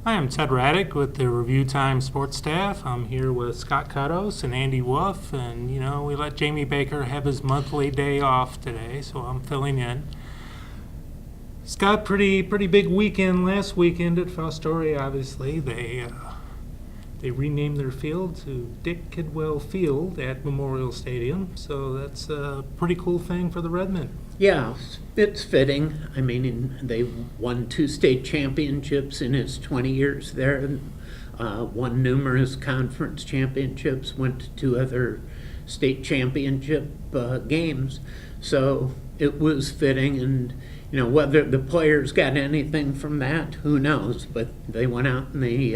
Hi, I'm Ted Raddick with the Review Time Sports staff. I'm here with Scott Cuttos and Andy Wolf, and we let Jamie Baker have his monthly day off today, so I'm filling in. Scott, pretty big weekend last weekend at Fostoria. Obviously, they renamed their field to Dick Kidwell Field at Memorial Stadium, so that's a pretty cool thing for the Redmen. Yeah, it's fitting. I mean, they won 2 state championships in his 20 years there, won numerous conference championships, went to 2 other state championship games. So it was fitting, and whether the players got anything from that, who knows? But they went out and they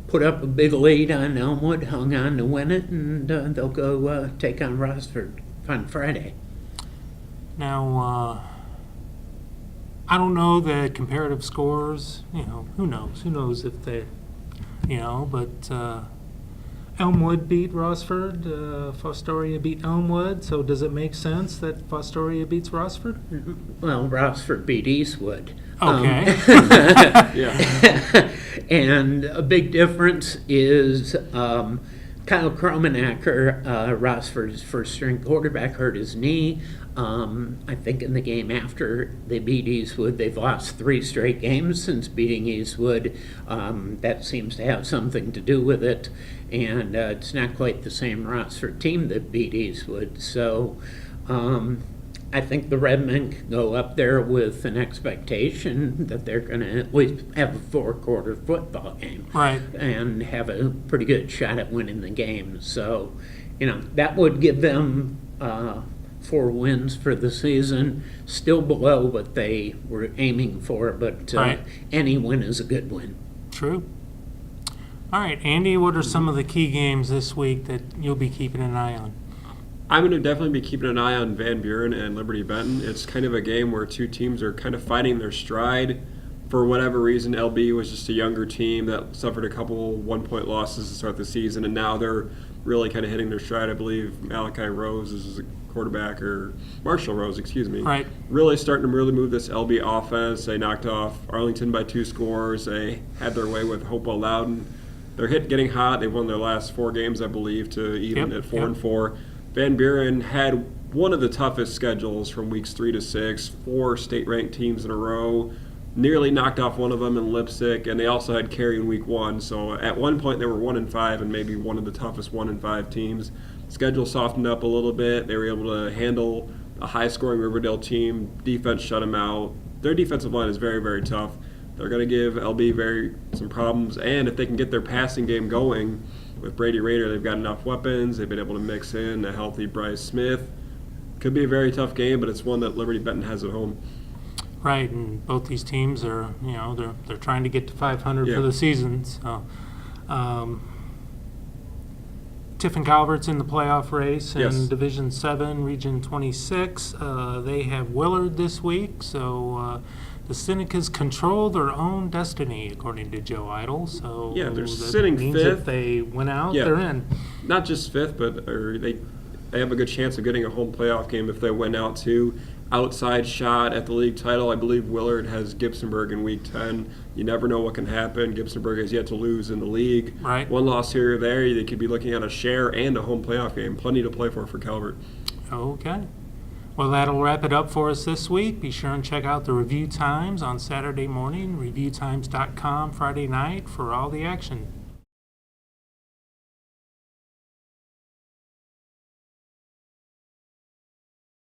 put up a big lead on Elmwood, hung on to win it, and they'll go take on Rossford on Friday. Now, I don't know the comparative scores. Who knows? Who knows if they, but Elmwood beat Rossford. Fostoria beat Elmwood. So does it make sense that Fostoria beats Rossford? Well, Rossford beat Eastwood. Okay. Yeah. And a big difference is Kyle Kromenacker, Rossford's first-string quarterback, hurt his knee. I think in the game after they beat Eastwood, they've lost 3 straight games since beating Eastwood. That seems to have something to do with it. And it's not quite the same Rossford team that beat Eastwood. So I think the Redmen can go up there with an expectation that they're going to at least have a 4-quarter football game. Right. And have a pretty good shot at winning the game. So, that would give them 4 wins for the season, still below what they were aiming for, but right. Any win is a good win. True. All right, Andy, what are some of the key games this week that you'll be keeping an eye on? I'm going to definitely be keeping an eye on Van Buren and Liberty Benton. It's kind of a game where 2 teams are kind of fighting their stride. For whatever reason, LB was just a younger team that suffered a couple 1-point losses to start the season, and now they're really kind of hitting their stride. I believe Malachi Rose is a quarterback, or Marshall Rose, excuse me. Right. Really starting to really move this LB offense. They knocked off Arlington by 2 scores. They had their way with Hopewell Loudon. They're getting hot. They won their last 4 games, I believe, to even at 4-4. Van Buren had one of the toughest schedules from weeks 3 to 6, 4 state-ranked teams in a row. Nearly knocked off one of them in Lipstick, and they also had Cary in week 1. So at one point they were 1-5 and maybe one of the toughest 1-5 teams. Schedule softened up a little bit. They were able to handle a high-scoring Riverdale team. Defense shut them out. Their defensive line is very, very tough. They're going to give LB some problems, and if they can get their passing game going with Brady Rader, they've got enough weapons. They've been able to mix in a healthy Bryce Smith. Could be a very tough game, but it's one that Liberty Benton has at home. Right, and both these teams are, they're trying to get to 500 for the season. So, Tiffin Calvert's in the playoff race in Division 7, Region 26. They have Willard this week, so the Senecas control their own destiny, according to Joe Idle. So they're sitting means 5th. If they win out, they're in. Not just 5th, but they have a good chance of getting a home playoff game if they win out too. Outside shot at the league title. I believe Willard has Gibsonburg in week 10. You never know what can happen. Gibsonburg has yet to lose in the league. Right. One loss here or there, they could be looking at a share and a home playoff game. Plenty to play for Calvert. Okay. Well, that'll wrap it up for us this week. Be sure and check out the Review Times on Saturday morning, reviewtimes.com Friday night for all the action.